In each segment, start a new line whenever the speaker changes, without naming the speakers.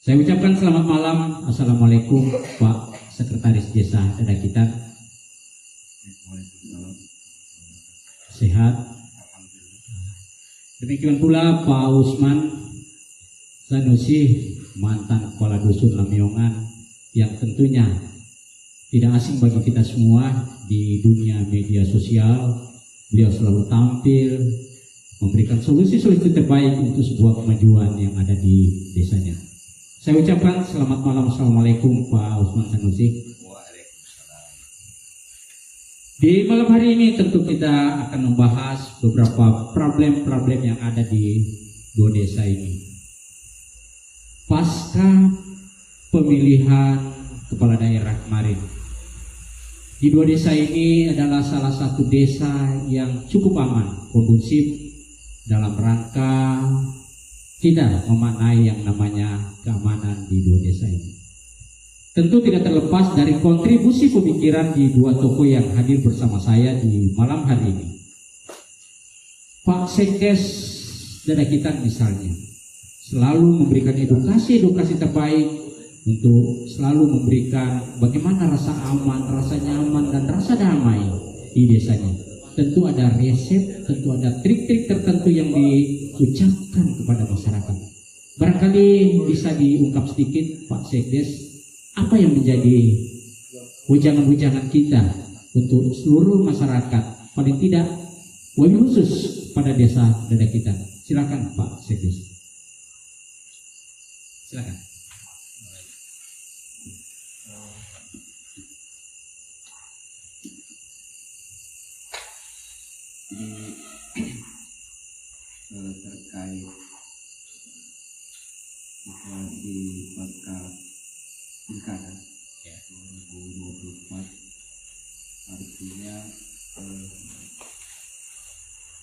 Saya ucapkan selamat malam. Assalamualaikum Pak Sekretaris Desa Dadakitan. Sehat. Demikian pula Pak Usman Sanusi, mantan Kepala Dusun Lamiongan, yang tentunya tidak asing bagi kita semua di dunia media sosial. Beliau selalu tampil memberikan solusi-solusi terbaik untuk sebuah kemajuan yang ada di desanya. Saya ucapkan selamat malam. Assalamualaikum Pak Usman Sanusi. Di malam hari ini tentu kita akan membahas beberapa problem-problem yang ada di dua desa ini. Pasca pemilihan kepala daerah kemarin, di dua desa ini adalah salah satu desa yang cukup aman, kondusif dalam rangka tidak memaknai yang namanya keamanan di dua desa ini. Tentu tidak terlepas dari kontribusi pemikiran di dua tokoh yang hadir bersama saya di malam hari ini. Pak Sekdes Dadakitan misalnya selalu memberikan edukasi terbaik untuk selalu memberikan bagaimana rasa aman, rasa nyaman, dan rasa damai di desanya. Tentu ada resep, tentu ada trik-trik tertentu yang diucapkan kepada masyarakat. Barangkali bisa diungkap sedikit Pak Sekdes, apa yang menjadi wejangan-wejangan kita untuk seluruh masyarakat, paling tidak wabil khusus pada desa Dadakitan. Silakan Pak Sekdes. Silakan.
Terkait situasi pasca pilkada 2024, artinya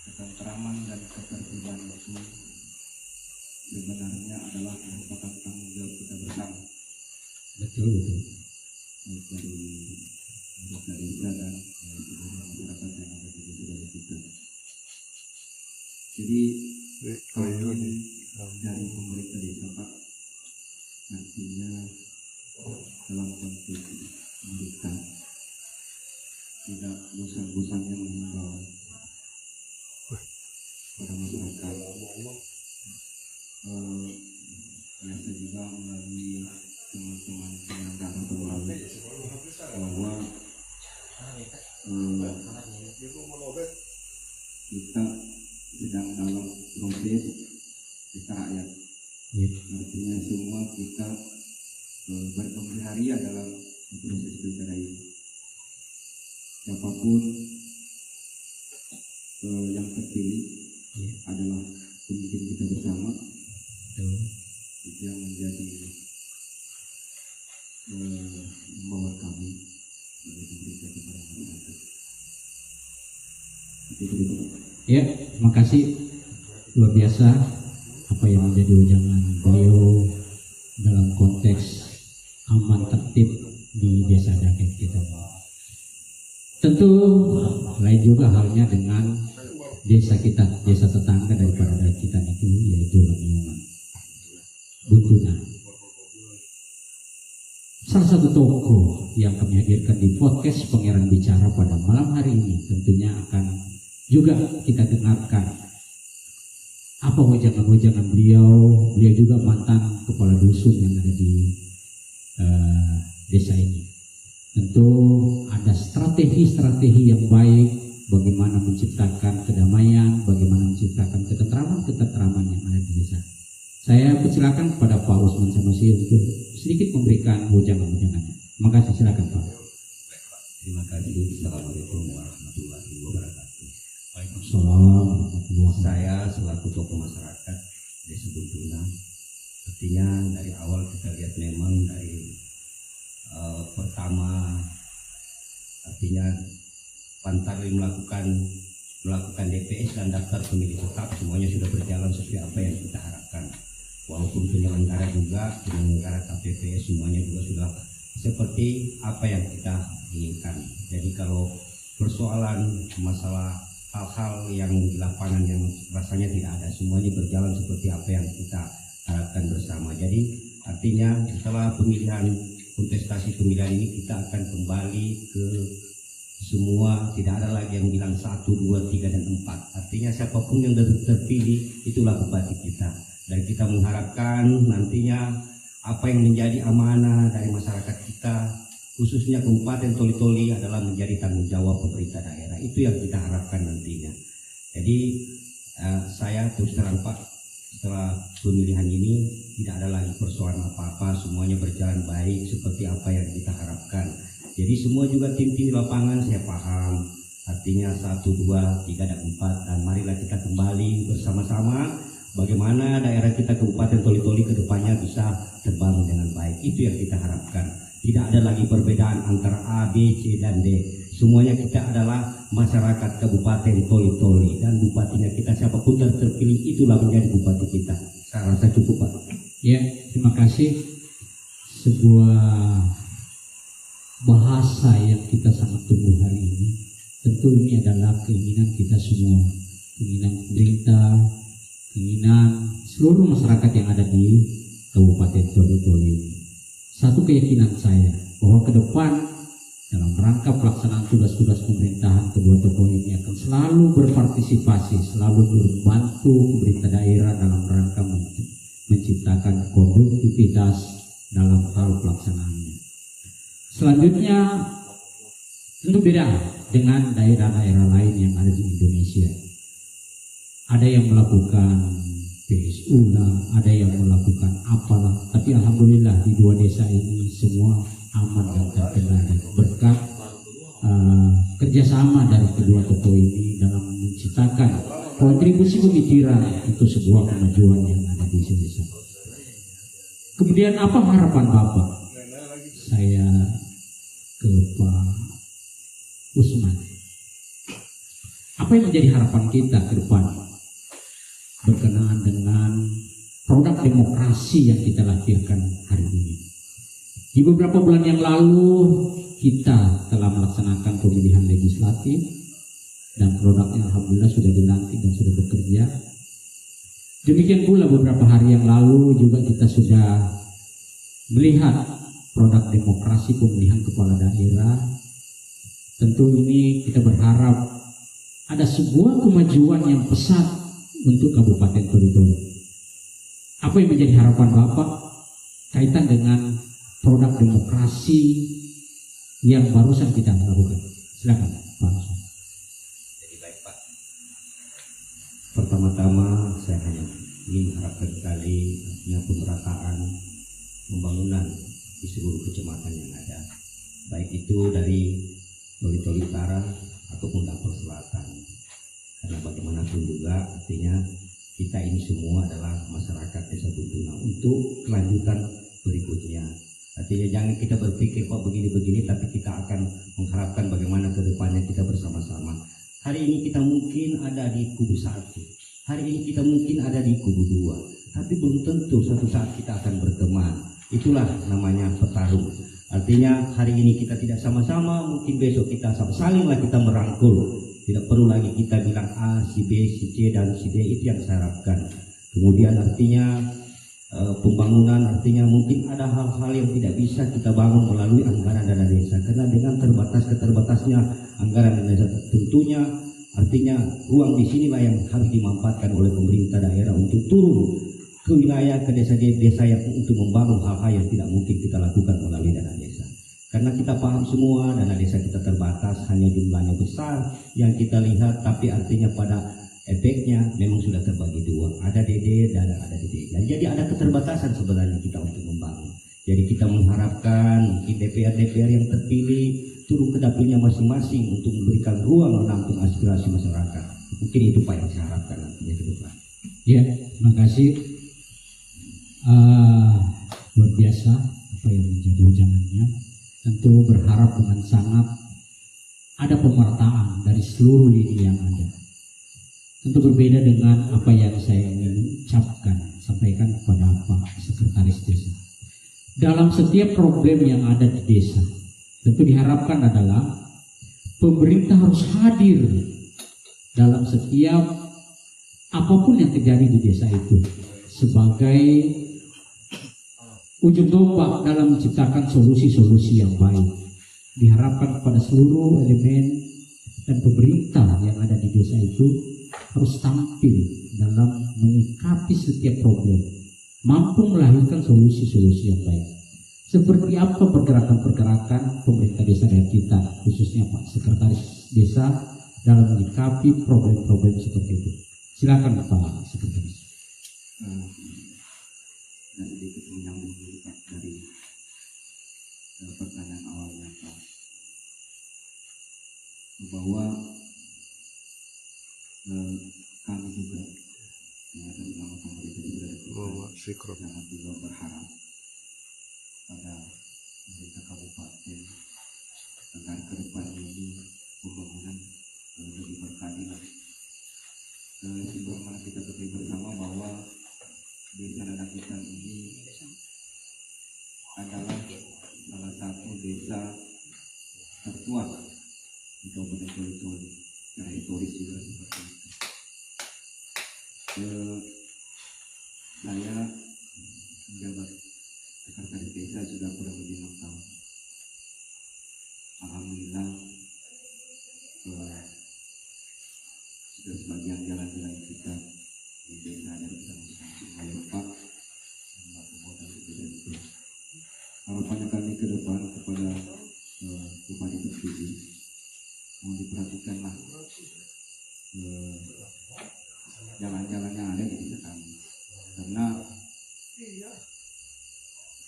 ketentraman dan ketertiban itu sebenarnya adalah merupakan tanggung jawab kita bersama.
Betul.
Baik dari desa dan seluruh masyarakat yang ada di desa kita. Jadi kalau dari pemerintah desa Pak, artinya dalam konteks mereka tidak bosan-bosannya mengimbau pada masyarakat. Biasa juga melalui teman-teman penyelenggara pemilu bahwa kita sedang dalam proses pesta rakyat. Artinya semua kita berkompensasi dalam proses pilkada ini. Siapapun yang terpilih adalah pemimpin kita bersama. Itu yang menjadi membawa kami sebagai pemerintah kepada masyarakat.
Ya, terima kasih. Luar biasa apa yang menjadi ujangan beliau dalam konteks aman tertib di desa Dadakitan. Tentu lain juga halnya dengan desa kita, desa tetangga daripada Dadakitan itu, yaitu Lamiongan, Buntuna. Salah satu tokoh yang kami hadirkan di podcast Pangeran Bicara pada malam hari ini tentunya akan juga kita dengarkan apa wejangan-wejangan beliau. Beliau juga mantan kepala dusun yang ada di desa ini. Tentu ada strategi-strategi yang baik bagaimana menciptakan kedamaian, bagaimana menciptakan ketentraman yang ada di desa. Saya persilakan kepada Pak Usman Sanusi untuk sedikit memberikan wejangan-wejangannya. Terima kasih, silakan Pak.
Terima kasih. Assalamualaikum warahmatullahi wabarakatuh.
Waalaikumsalam.
Saya selaku tokoh masyarakat Desa Buntuna, artinya dari awal kita lihat memang dari pertama artinya Pantari melakukan DPS dan daftar pemilih tetap, semuanya sudah berjalan sesuai apa yang kita harapkan. Walaupun penyelenggara KPPS semuanya juga sudah seperti apa yang kita inginkan. Jadi kalau persoalan masalah hal-hal yang di lapangan yang rasanya tidak ada, semuanya berjalan seperti apa yang kita harapkan bersama. Jadi Artinya setelah kontestasi pemilihan ini kita akan kembali ke semua, tidak ada lagi yang bilang 1, 2, 3, dan 4. Artinya siapapun yang terpilih itulah bupati kita. Dan kita mengharapkan nantinya apa yang menjadi amanah dari masyarakat kita, khususnya Kabupaten Toli-Toli, adalah menjadi tanggung jawab pemerintah daerah. Itu yang kita harapkan nantinya. Jadi saya terus terang Pak, setelah pemilihan ini tidak ada lagi persoalan apa-apa, semuanya berjalan baik seperti apa yang kita harapkan. Jadi semua juga tim-tim di lapangan saya paham, artinya 1, 2, 3, dan 4, dan marilah kita kembali bersama-sama bagaimana daerah kita Kabupaten Toli-Toli ke depannya bisa terbangun dengan baik. Itu yang kita harapkan. Tidak ada lagi perbedaan antara A, B, C, dan D. Semuanya kita adalah masyarakat Kabupaten Toli-Toli, dan bupatinya kita siapapun yang terpilih itulah menjadi bupati kita. Saya rasa cukup Pak.
Ya, terima kasih. Sebuah bahasa yang kita sangat tunggu hari ini. Tentu ini adalah keinginan kita semua, keinginan pemerintah, keinginan seluruh masyarakat yang ada di Kabupaten Toli-Toli. Satu keyakinan saya bahwa ke depan dalam rangka pelaksanaan tugas-tugas pemerintahan, kedua tokoh ini akan selalu berpartisipasi, selalu membantu pemerintah daerah dalam rangka menciptakan produktivitas dalam hal pelaksanaannya. Selanjutnya tentu beda dengan daerah-daerah lain yang ada di Indonesia. Ada yang melakukan PSU lah, ada yang melakukan apalah, tapi alhamdulillah di 2 desa ini semua aman dan terkendali berkat kerjasama dari kedua tokoh ini dalam menciptakan kontribusi pemikiran untuk sebuah kemajuan yang ada di desa. Kemudian apa harapan Bapak? Saya ke Pak Usman. Apa yang menjadi harapan kita ke depan berkenaan dengan produk demokrasi yang kita lahirkan hari ini? Di beberapa bulan yang lalu kita telah melaksanakan pemilihan legislatif dan produknya alhamdulillah sudah dilantik dan sudah bekerja. Demikian pula beberapa hari yang lalu juga kita sudah melihat produk demokrasi pemilihan kepala daerah. Tentu ini kita berharap ada sebuah kemajuan yang pesat untuk Kabupaten Toli-Toli. Apa yang menjadi harapan Bapak kaitan dengan produk demokrasi yang barusan kita lakukan? Silakan Pak.
Jadi baik Pak. Pertama-tama saya hanya ingin harapkan sekali pemerataan pembangunan di seluruh kecamatan yang ada, baik itu dari Toli-Toli Utara ataupun Dapur Selatan. Karena bagaimanapun juga artinya kita ini semua adalah masyarakat Desa Buntuna untuk kelanjutan berikutnya. Artinya jangan kita berpikir kok begini-begini, tapi kita akan mengharapkan bagaimana ke depannya kita bersama-sama. Hari ini kita mungkin ada di kubu 1, hari ini kita mungkin ada di kubu 2, tapi belum tentu suatu saat kita akan berteman. Itulah namanya petarung. Artinya hari ini kita tidak sama-sama, mungkin besok kita salinglah kita merangkul. Tidak perlu lagi kita bilang A, si B, si C, dan si D. Itu yang saya harapkan. Kemudian artinya pembangunan, artinya mungkin ada hal-hal yang tidak bisa kita bangun melalui anggaran dana desa. Karena dengan keterbatasnya anggaran dana desa, tentunya artinya ruang di sinilah yang harus dimanfaatkan oleh pemerintah daerah untuk turun ke wilayah, ke desa-desa yang untuk membangun hal-hal yang tidak mungkin kita lakukan melalui dana desa. Karena kita paham semua dana desa kita terbatas, hanya jumlahnya besar yang kita lihat, tapi artinya pada efeknya memang sudah terbagi 2. Ada DD dan ada DD. Jadi ada keterbatasan sebenarnya kita untuk membangun. Jadi kita mengharapkan DPR-DPR yang terpilih turun ke dapilnya masing-masing untuk memberikan ruang menampung aspirasi masyarakat. Mungkin itu Pak yang saya harapkan nantinya ke depan.
Ya, terima kasih. Luar biasa apa yang menjadi ujangannya. Tentu berharap dengan sangat ada pemerataan dari seluruh lini yang ada. Tentu berbeda dengan apa yang saya ingin sampaikan kepada Pak Sekretaris Desa. Dalam setiap problem yang ada di desa, tentu diharapkan adalah pemerintah harus hadir dalam setiap apapun yang terjadi di desa itu sebagai ujung tombak dalam menciptakan solusi-solusi yang baik. Diharapkan kepada seluruh elemen dan pemerintah yang ada di desa itu harus tampil dalam menyikapi setiap problem, mampu melahirkan solusi-solusi yang baik. Seperti apa pergerakan-pergerakan pemerintah desa dan kita, khususnya Pak Sekretaris Desa, dalam menyikapi problem-problem seperti itu? Silakan Pak Sekretaris.
Dan sedikit menyambung dulu Pak dari pertanyaan awalnya Pak, bahwa kami juga atas nama pemerintah juga sangat juga berharap pada pemerintah kabupaten agar ke depan ini pembangunan lebih berkeadilan. Sebagaimana kita ketahui bersama bahwa desa Dadakitan ini adalah salah satu desa tertua di Kabupaten Toli-Toli, secara historis juga seperti itu. Saya menjabat sekretaris desa sudah kurang lebih 6 tahun. Alhamdulillah sudah sebagian jalan-jalan kita di desa dari kita lepak dan itu. Harapannya kami ke depan kepada Bupati terpilih mau diperhatikanlah jalan-jalan yang ada di desa kami, karena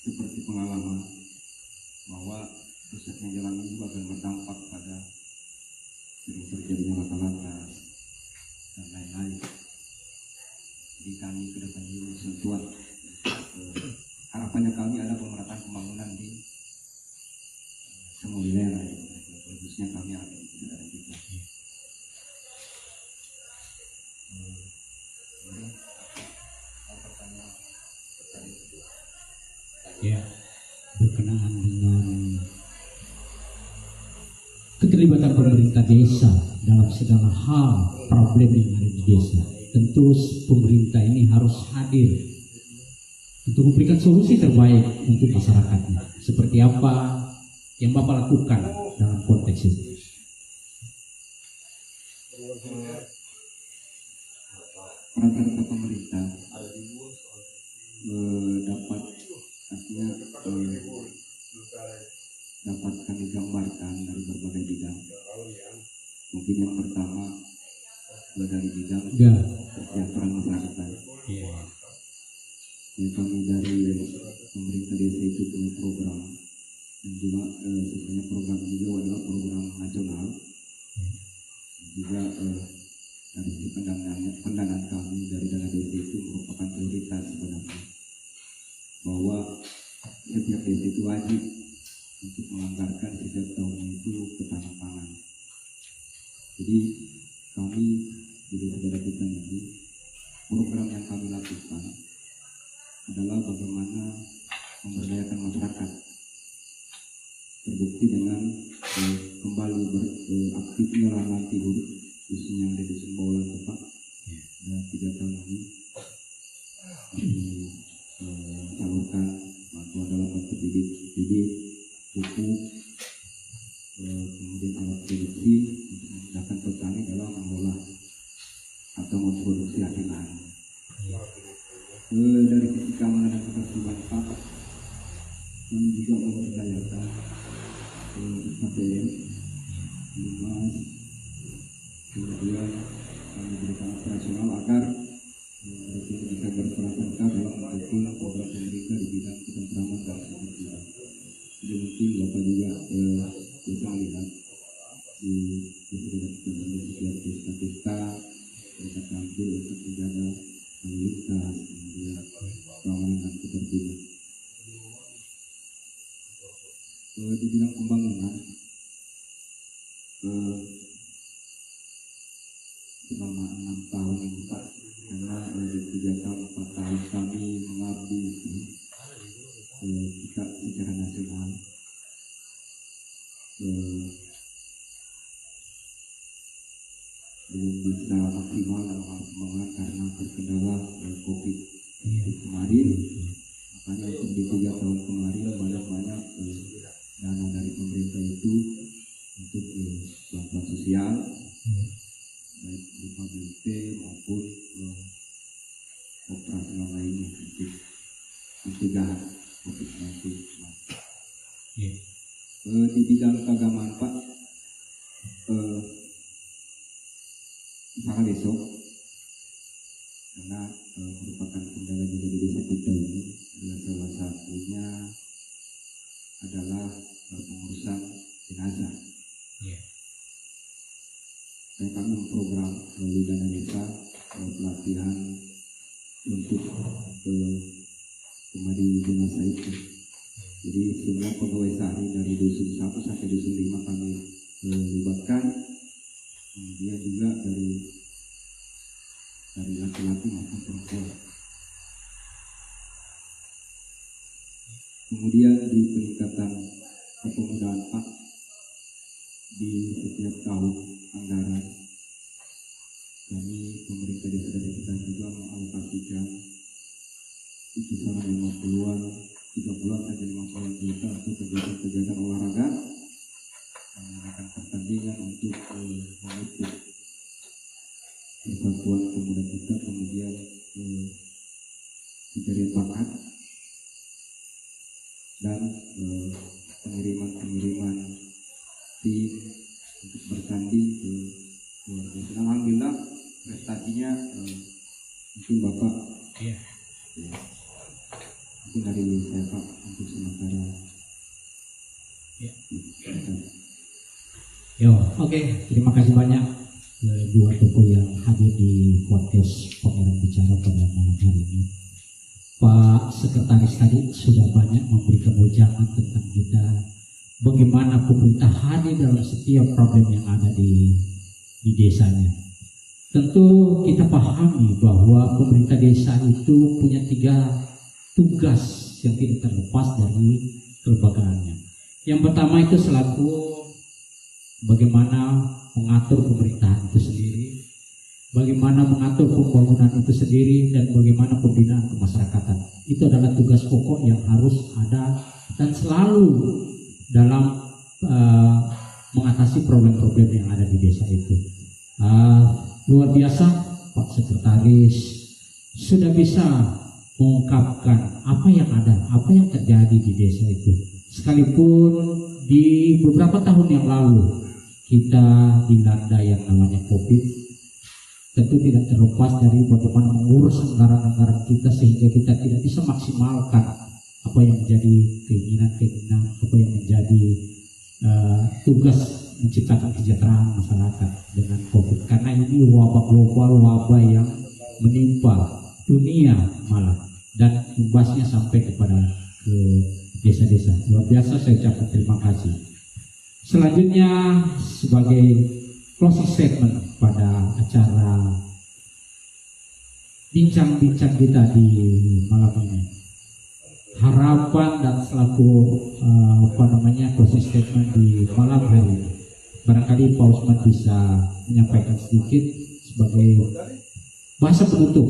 seperti pengalaman bahwa rusaknya jalan ini juga akan berdampak pada sering terjadinya laka lantas dan lain-lain. Jadi kami ke depan ini sentuhan harapannya kami ada pemerataan pembangunan di semua wilayah, khususnya kami ada di daerah kita.
Ya, berkenaan dengan keterlibatan pemerintah desa dalam segala hal problem yang ada di desa, tentu pemerintah ini harus hadir untuk memberikan solusi terbaik untuk masyarakatnya. Seperti apa yang Bapak lakukan dalam konteks ini?
Peran serta pemerintah dapat artinya dapat kami gambarkan dari berbagai bidang. Mungkin yang pertama dari bidang kesejahteraan masyarakat. Yang kami dari pemerintah desa itu punya program, dan juga sebenarnya program ini juga adalah program nasional. Juga dari pandangan kami dari dana desa itu merupakan prioritas sebenarnya, bahwa setiap desa itu wajib untuk menganggarkan setiap tahunnya itu ketahanan pangan. Jadi kami di desa Dadakitan ini, program yang kami lakukan adalah bagaimana memberdayakan masyarakat, terbukti dengan kembali beraktifnya lahan tidur khususnya yang ada di Sumbawa Tepak. 3 tahun ini salurkan bantuan dalam bentuk bibit, pupuk, kemudian alat produksi untuk memudahkan petani dalam mengolah atau memproduksi hasil lahan. Dari sisi keamanan dan ketertiban Pak, kami juga memberdayakan KPM, Dinas, kemudian kami berikan operasional agar mereka bisa berperan serta dalam mendukung program pemerintah di bidang ketentraman dan ketertiban. Jadi mungkin Bapak juga bisa melihat di setiap pesta mereka tampil untuk menjaga lalu lintas, kemudian keamanan dan ketertiban. Di bidang pembangunan selama 6 tahun ini Pak, karena di 3 tahun 4 tahun kami mengabdi kita secara nasional belum bisa maksimal dalam hal pembangunan karena terkendala COVID kemarin. Makanya untuk di 3 tahun kemarin banyak-banyak dana dari pemerintah itu untuk bantuan sosial, baik berupa BLT maupun operasional lainnya untuk pencegahan COVID-19.
Yeah.
Di bidang keagamaan Pak, misalnya besok, karena merupakan kendala juga di desa kita ini, adalah salah satunya adalah pengurusan jenazah.
Yeah.
Dan kami memprogram melalui dana desa pelatihan untuk kemadi jenazah itu. Jadi semua pegawai sehari dari dusun 1 sampai dusun 5 kami libatkan. Kemudian juga dari laki-laki maupun perempuan. Kemudian di peningkatan kepemudaan Pak, di setiap tahun anggaran kami pemerintah desa dan kita juga mengalokasikan kisaran 50-an, 30-an sampai 50-an juta untuk kegiatan-kegiatan olahraga, mengadakan pertandingan untuk memupuk persatuan pemuda kita, kemudian pencarian bakat dan pengiriman tim untuk bertanding ke luar biasa. Alhamdulillah prestasinya mungkin Bapak
Yeah.
ya, mungkin dari saya Pak untuk sementara.
Ya. Yo, oke. Terima kasih banyak dua tokoh yang hadir di podcast Pangeran Bicara pada malam hari ini. Pak Sekretaris tadi sudah banyak memberikan wejangan tentang kita, bagaimana pemerintah hadir dalam setiap problem yang ada di desanya. Tentu kita pahami bahwa pemerintah desa itu punya 3 tugas yang tidak terlepas dari kelembagaannya. Yang pertama itu selaku bagaimana mengatur pemerintahan itu sendiri, bagaimana mengatur pembangunan itu sendiri, dan bagaimana pembinaan kemasyarakatan. Itu adalah tugas pokok yang harus ada dan selalu dalam mengatasi problem-problem yang ada di desa itu. Luar biasa Pak Sekretaris sudah bisa mengungkapkan apa yang ada, apa yang terjadi di desa itu. Sekalipun di beberapa tahun yang lalu kita dilanda yang namanya COVID, tentu tidak terlepas dari bagaimana mengurus anggaran-anggaran kita sehingga kita tidak bisa maksimalkan apa yang menjadi keinginan, apa yang menjadi tugas menciptakan kesejahteraan masyarakat dengan COVID. Karena ini wabah global, wabah yang menimpa dunia malah, dan imbasnya sampai kepada ke desa-desa. Luar biasa, saya ucapkan terima kasih. Selanjutnya sebagai closing statement pada acara bincang-bincang kita di malam ini, harapan dan selaku closing statement di malam hari ini, barangkali Pak Usman bisa menyampaikan sedikit sebagai bahasa penutup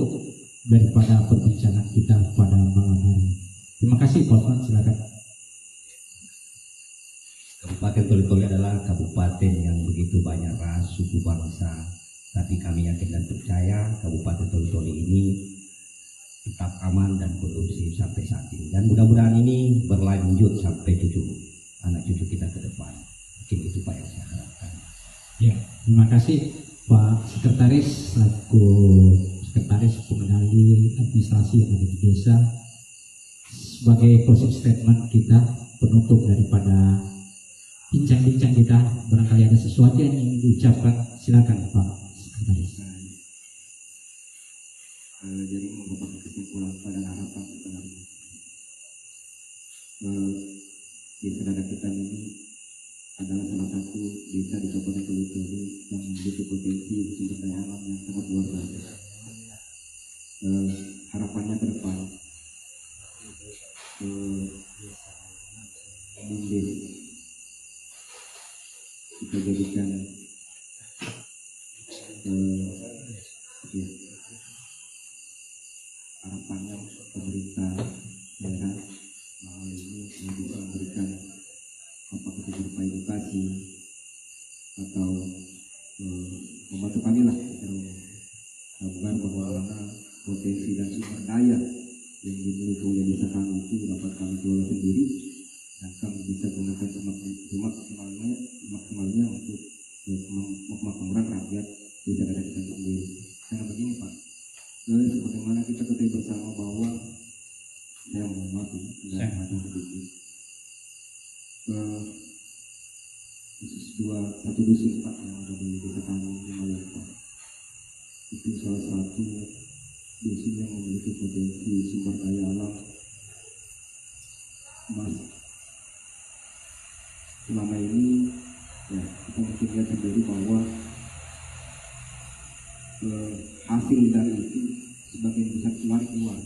daripada perbincangan kita pada malam hari ini. Terima kasih Pak Usman, silakan.
Kabupaten Toli-Toli adalah kabupaten yang begitu banyak ras, suku, bangsa, tapi kami yakin dan percaya Kabupaten Toli-Toli ini tetap aman dan kondusif sampai saat ini, dan mudah-mudahan ini berlanjut sampai anak cucu kita ke depan. Mungkin itu Pak yang saya harapkan.
Ya, terima kasih Pak Sekretaris selaku Sekretaris Pengendali Administrasi yang ada di desa. Sebagai closing statement kita, penutup daripada bincang-bincang kita, barangkali ada sesuatu yang ingin diucapkan, silakan Pak Sekretaris.
Jadi merupakan kesimpulan pada harapan sebenarnya. Desa dada kita ini adalah salah satu desa di Kabupaten Toli-Toli yang memiliki potensi sumber daya alam yang sangat luar biasa. Harapannya ke depan, Bumdes kita jadikan harapannya pemerintah daerah komunikasi atau membantu kami lah kabar bahwa potensi dan sumber daya yang dimiliki oleh desa kami itu dapat kami kelola sendiri dan kami bisa gunakan semaksimalnya untuk memakmurkan rakyat desa kita sendiri. Karena begini Pak, sebagaimana kita ketahui bersama bahwa saya mohon maaf dan macam sedikit satu dusun Pak yang ada di desa kami lumayan Pak, itu salah satu dusun yang memiliki potensi sumber daya alam emas. Selama ini ya kita mungkin lihat sendiri bahwa hasil dari itu sebagian besar keluar.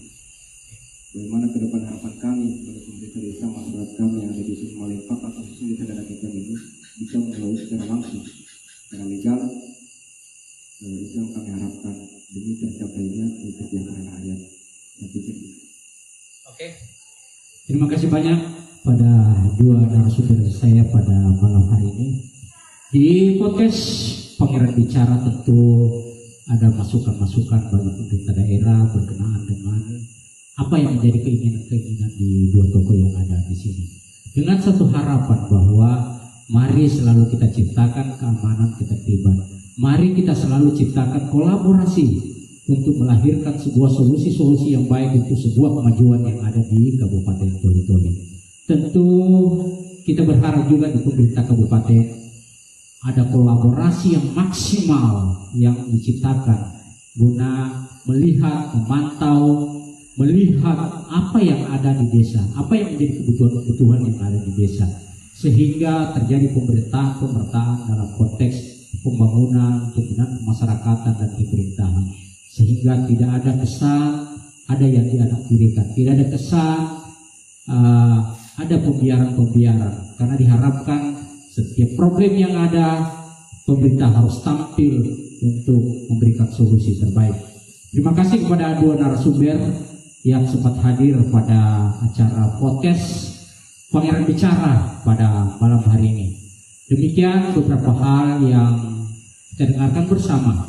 Bagaimana ke depan harapan kami sebagai pemerintah desa, masyarakat kami yang ada di dusun Malempak atau dusun desa Dada Kepeng ini bisa mengelola secara langsung, secara legal. Itu yang kami harapkan demi tercapainya kesejahteraan rakyat.
Oke. Terima kasih banyak pada dua narasumber saya pada malam hari ini. Di podcast Pangeran Bicara tentu ada masukan-masukan bagi pemerintah daerah berkenaan dengan apa yang menjadi keinginan-keinginan di dua tokoh yang ada di sini. Dengan satu harapan bahwa mari selalu kita ciptakan keamanan, ketertiban. Mari kita selalu ciptakan kolaborasi untuk melahirkan sebuah solusi-solusi yang baik untuk sebuah kemajuan yang ada di Kabupaten Toli-Toli. Tentu kita berharap juga di pemerintah kabupaten ada kolaborasi yang maksimal yang diciptakan guna melihat, memantau, melihat apa yang ada di desa, apa yang menjadi kebutuhan-kebutuhan yang ada di desa, sehingga terjadi pemerataan dalam konteks pembangunan, pembinaan kemasyarakatan dan pemerintahan, sehingga tidak ada kesan ada yang dianaktirikan, tidak ada kesan ada pembiaran-pembiaran, karena diharapkan setiap problem yang ada pemerintah harus tampil untuk memberikan solusi terbaik. Terima kasih kepada dua narasumber yang sempat hadir pada acara podcast Pangeran Bicara pada malam hari ini. Demikian beberapa hal yang kita dengarkan bersama,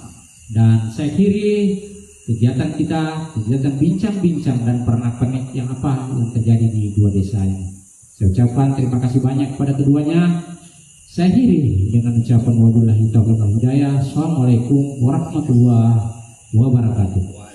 dan saya kiri kegiatan kita, kegiatan bincang-bincang dan pernak-pernik yang terjadi di dua desa ini. Saya ucapkan terima kasih banyak kepada keduanya. Saya akhiri dengan ucapan wabillahi taufiq wal hidayah. Assalamualaikum warahmatullahi wabarakatuh.